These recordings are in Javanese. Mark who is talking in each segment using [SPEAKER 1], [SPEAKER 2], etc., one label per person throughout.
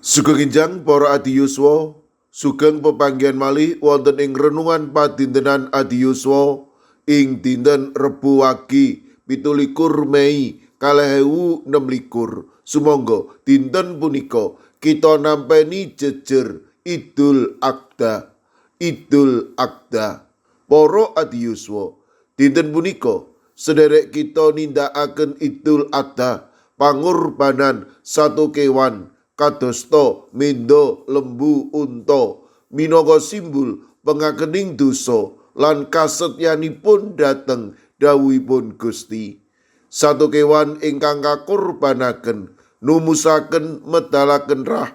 [SPEAKER 1] Sugeng enjang para adiyuswa, sugeng pepanggihan malih wonten ing renungan padintenan adiyuswa ing dinten Rebo Wage 17 Mei 2026. Sumangga dinten punika kita nampeni jejer Idul Adha. Idul Adha. Para adiyuswa, dinten punika sederek kita nindakaken Idul Adha, pangorbanan satu kewan kadosta menda lembu unta minangka simbol pengakening dosa lan kasetyanipun dhateng dawuhipun Gusti. Satu kewan ingkang kakorbanaken numusaken medalaken rah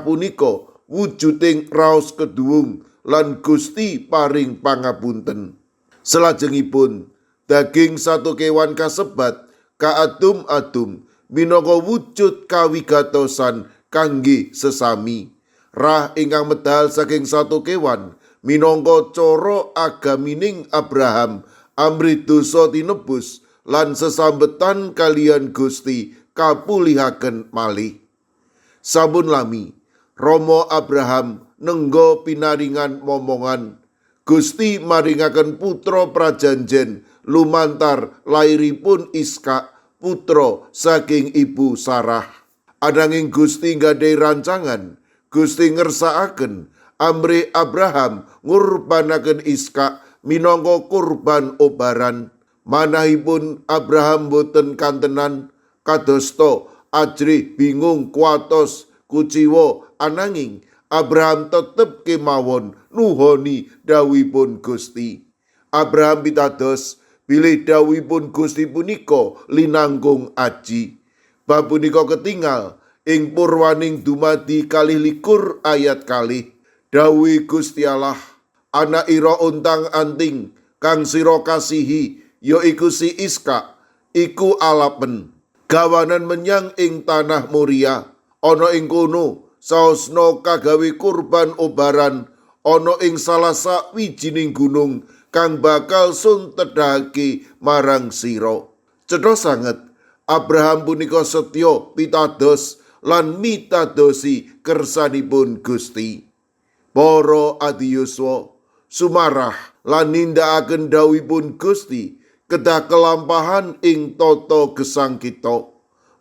[SPEAKER 1] punika wujuding raos keduwung lan Gusti paring pangapunten. Salajengipun daging satu kewan kasebat kaadum-adum minangka wujud kawigatosan kangge sesami. Rah ingkang medal saking satu kewan minangka cara agamining Abraham amrih dosa tinebus lan sesambetan kalian Gusti kapulihaken malih. Sampun lami Rama Abraham nengga pinaringan momongan, Gusti maringaken putra prajanjen lumantar lairipun Iskak, putra saking ibu Sarah. Ananging Gusti nggadahi rancangan, Gusti ngersakaken amrih Abraham ngurbanaken Iskak minangka kurban obaran. Manahipun Abraham boten kantenan kadosta ajrih bingung kuatos kuciwa, ananging Abraham tetep kemawon nuhoni dawuhipun Gusti. Abraham pitados bilih dawuhipun Gusti punika linangkung aji. Bab punika ketingal ing purwaning dumadi 21 ayat 2. Dawuh Gusti Allah, anak ira untang-anting kang sira kasihi yaiku si Iskak iku alapen gawanan menyang ing tanah Moria. Ana ing kono saosna kagawe kurban obaran ana ing salah sawijining gunung kang bakal sun tedhahake marang sira. Cetha sanget Abraham punika setya pitados lan mitadosi kersanipun Gusti. Para adiyuswa, sumarah lan nindakaken dawuhipun Gusti kedah kelampahan ing tata gesang kita.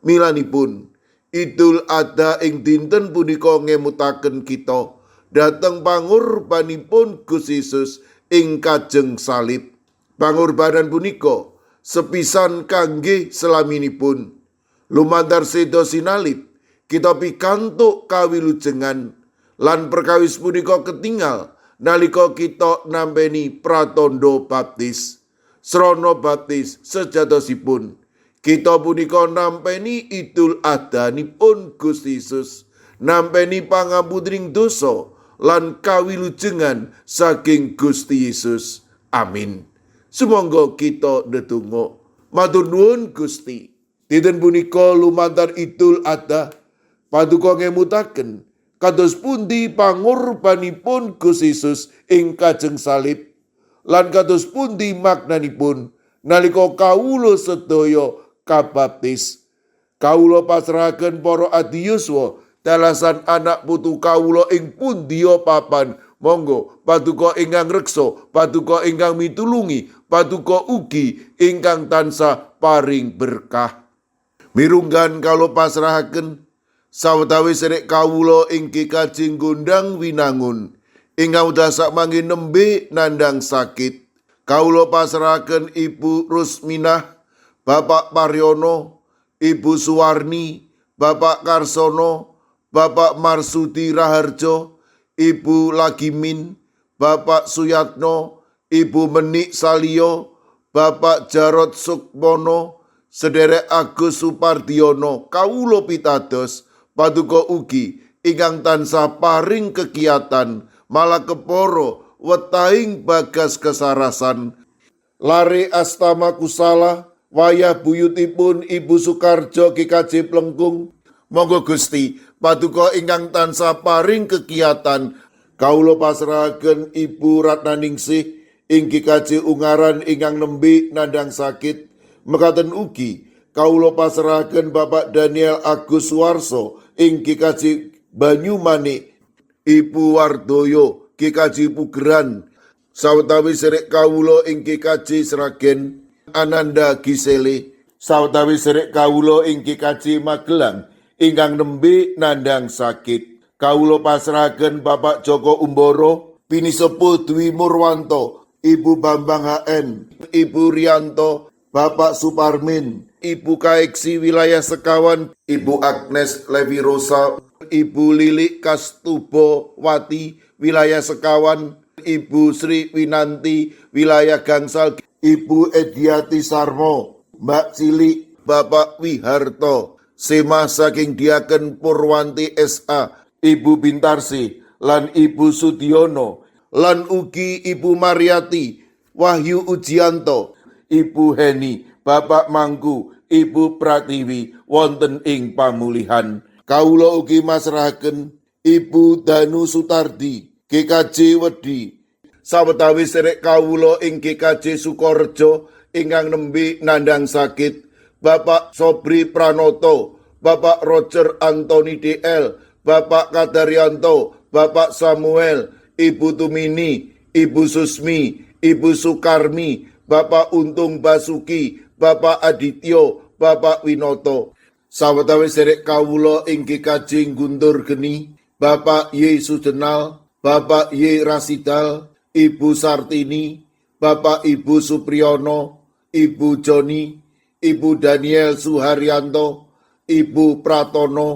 [SPEAKER 1] Milanipun Idul Adha ing dinten punika ngemutaken kita dhateng pangorbanipun Gusti Yesus ing kajeng salib. Pangorbanan punika sepisan kangge selaminipun. Lumantar seda sinalib kita pikantuk kawilujengan lan perkawis punika ketingal nalika kita nampeni pratandha baptis. Srana baptis sejatosipun kita punika nampeni Idul Adhanipun Gusti Yesus, nampeni pangampuning dosa lan kawilujengan saking Gusti Yesus. Amin. Sumangga kita ndedonga. Matur nuwun Gusti. Dinten punika lumantar Idul Adha paduka ngemutaken kados pundi pangorbanipun Gusti Yesus ing kajeng salib lan kados pundi maknanipun nalika kawula sedaya kabaptis. Kawula pasrahaken para adiyuswa dalasan anak putu kawula ing pundiya papan. Monggo paduka ingkang reksa, paduka ingkang mitulungi, paduka ugi ingkang tansah paring berkah. Mirunggan kawula pasrahaken sawetawis sedherek kawula inggih kajeng gondang winangun ingkang dasak mangke nembe nandang sakit. Kawula pasrahaken Ibu Rusminah, Bapak Paryono, Ibu Suwarni, Bapak Karsono, Bapak Marsudi Raharjo, Ibu Lagimin, Bapak Suyatno, Ibu Menik Salio, Bapak Jarod Sukmono, sederek Agus Supardiono. Kawula pitados paduka ugi ingkang tansah paring kekiyatan malakepara wetahing bagas kesarasan. Lare astama kusala wayah buyutipun Ibu Sukarjo GKJ Plengkung. Monggo Gusti paduka ingkang tansah paring kekiyatan. Kawula pasrahaken Ibu Ratnaningsih ing GKJ Ungaran ingkang nembe nandang sakit. Mekaten ugi kawula pasrahaken Bapak Daniel Agus Suwarso ing GKJ Banyumanik, Ibu Wardoyo GKJ Pugeran, sawetawis sedherek kawula ing GKJ Sragen Ananda Gisele, sawetawis sedherek kawula ing GKJ Magelang ingkang nembe nandhang sakit. Kawula pasrahaken Bapak Joko Umboro, Pinisepuh Dwi Murwanto, Ibu Bambang HN, Ibu Rianto, Bapak Suparmin, Ibu Kaeksi Wilayah Sekawan, Ibu Agnes Levi Rosa, Ibu Lilik Kastubo Wati Wilayah Sekawan, Ibu Sri Winanti Wilayah Gangsal, Ibu Ediati Sarmo, Mbak Cilik, Bapak Wiharto, Semah saking Diaken Purwanti SA, Ibu Bintarsi, lan Ibu Sudiono, lan ugi Ibu Mariati, Wahyu Ujianto, Ibu Heni, Bapak Mangku, Ibu Pratiwi, wonten ing pamulihan. Kawula ugi masrahaken Ibu Danu Sutardi, GKJ Wedi, sawetawis sedherek kawula ing GKJ Sukorejo ingkang nembe nandhang sakit, Bapak Sobri Pranoto, Bapak Roger Antoni DL, Bapak Kadaryanto, Bapak Samuel, Ibu Tumini, Ibu Susmi, Ibu Sukarmi, Bapak Untung Basuki, Bapak Adityo, Bapak Winoto, sawetawis sedherek kawula ing GKJ Guntur Geni, Bapak Y Sudenal, Bapak Y Rasidal, Ibu Sartini, Bapak Ibu Supriyono, Ibu Joni, Ibu Daniel Suharyanto, Ibu Pratono,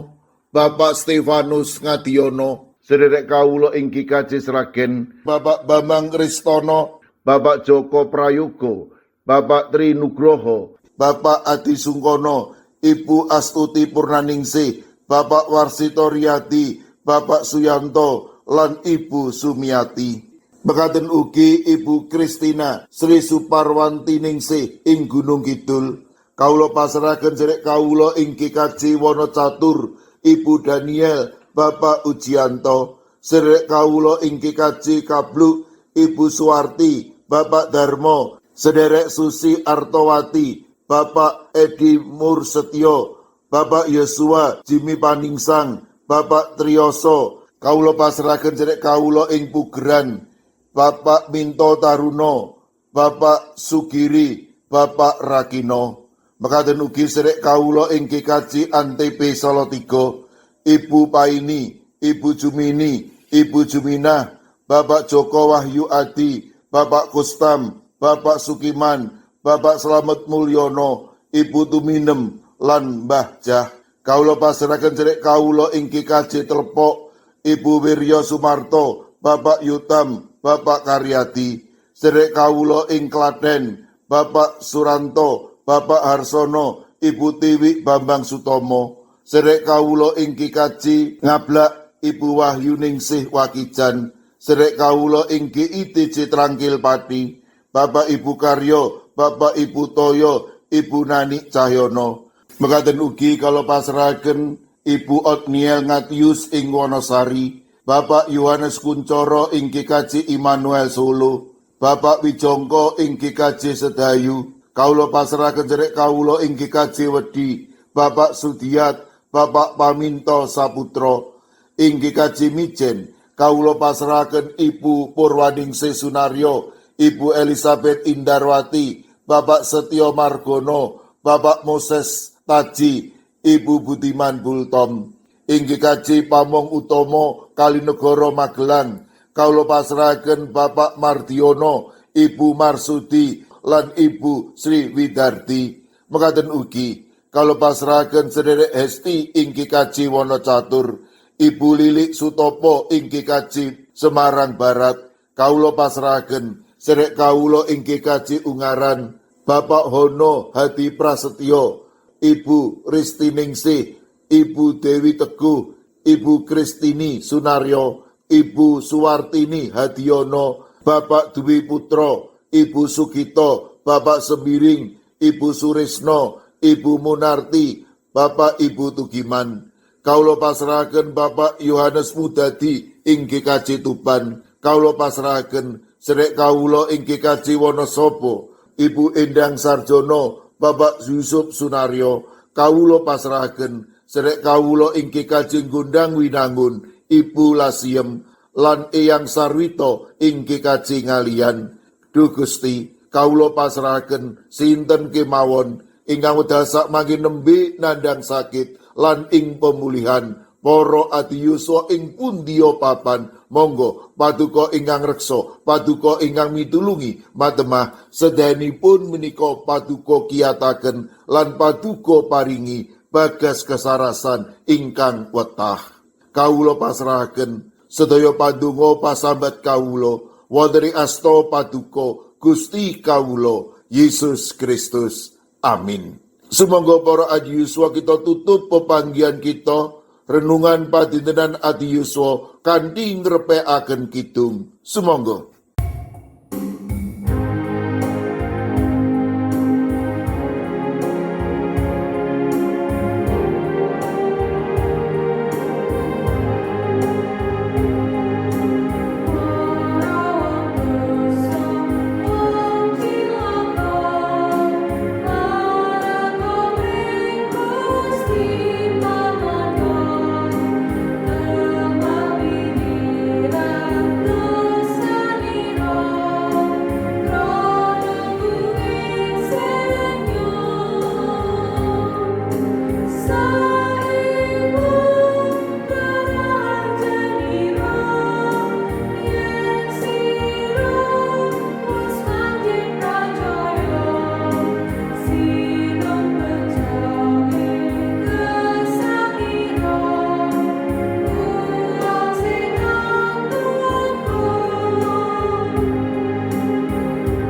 [SPEAKER 1] Bapak Stefanus Ngadiono, sedherek kawula ing GKJ Sragen, Bapak Bambang Kristono, Bapak Joko Prayogo, Bapak Tri Nugroho, Bapak Adi Sungkono, Ibu Astuti Purnaningsih, Bapak Warsito Riyadi, Bapak Suyanto, lan Ibu Sumiati. Mekaten ugi Ibu Kristina Sri Suparwanti Ningsih ing Gunung Kidul. Kawula pasrahaken sedherek kawula ing GKJ Wonocatur, Ibu Daniel, Bapak Ujianto, sedherek kawula ing GKJ Kabluk, Ibu Suwarti, Bapak Darmo, sedherek Susi Artowati, Bapak Edi Mursetyo, Bapak Yosua Jimmy Paningsang, Bapak Triyoso. Kawula pasrahaken sedherek kawula ing Pugeran, Bapak Minto Taruno, Bapak Sugiri, Bapak Rakino. Mekaten ugi sedherek kawula ing GKJ Antp Salatiga, Ibu Paini, Ibu Jumini, Ibu Juminah, Bapak Joko Wahyu Adi, Bapak Kustam, Bapak Sukiman, Bapak Slamet Mulyono, Ibu Tuminem, lan Mbah Jah. Kawula pasrahaken sedherek kawula ing GKJ Telepok, Ibu Wiryo Sumarto, Bapak Yutam, Bapak Karyadi. Sedherek kawula ing Klaten, Bapak Suranto, Bapak Harsono, Ibu Tiwi Bambang Sutomo. Sedherek kawula ing GKJ Ngablak, Ibu Wahyu Ningsih Wakijan. Sedherek kawula ing GITJ Trangkil Pati, Bapak Ibu Karyo, Bapak Ibu Toyo, Ibu Nani Cahyono. Mekaten ugi kala pasrahaken Ibu Otniel Ngatius ing Wonosari, Bapak Yohanes Kuncoro ing GKJ Immanuel Solo, Bapak Wijongko ing GKJ Sedayu. Kawula pasrahaken sedherek kawula ing GKJ Wedi, Bapak Sudiat, Bapak Paminto Saputro. Ing GKJ Mijen, kawula pasrahaken Ibu Purwaningsih Sunaryo, Ibu Elizabeth Indarwati, Bapak Setyo Margono, Bapak Moses Taji, Ibu Budiman Bultom. Ing GKJ Pamong Utomo Kalinegoro Magelang, kawula pasrahaken Bapak Mardiono, Ibu Marsudi, lan Ibu Sri Widarti. Mekaten ugi kawula pasrahaken sedherek Hesti ing GKJ Wonocatur, Ibu Lilik Sutopo ing GKJ Semarang Barat. Kawula pasrahaken sedherek kawula ing GKJ Ungaran, Bapak Hono Hadi Prasetyo, Ibu Ristiningsih, Ibu Dewi Teguh, Ibu Kristini Sunaryo, Ibu Suwartini Hadiono, Bapak Dwi Putro, Ibu Sugito, Bapak Sembiring, Ibu Surisno, Ibu Munarti, Bapak Ibu Tugiman. Kawula pasrahaken Bapak Yohanes Mudadi ing GKJ Tuban. Kawula pasrahaken sedherek kawula ing GKJ Wonosobo, Ibu Endang Sarjono, Bapak Yusuf Sunaryo. Kawula pasrahaken sedherek kawula ingkang kajeng gondang winangun Ibu Lasiem lan Eyang Sarwito ingkang kajeng ngalian. Duh Gusti, kawula pasrahaken sinten kemawon ingkang wedal sakmangke nembe nandhang sakit lan ing pemulihan. Para adiyuswa ing pundiya papan, monggo paduka ingkang reksa, paduka ingkang mitulungi, matemah sedayanipun menika paduka kiyataken lan paduka paringi bagas kesarasan ingkang wetah. Kawula pasrahaken sedaya pandonga pasambat kawula wonten ing asta paduka Gusti kawula Yesus Kristus. Amin. Sumangga para adiyuswa kita tutup pepanggihan kita renungan padintenan adiyuswa kanthi ngrepekaken kidung. Sumangga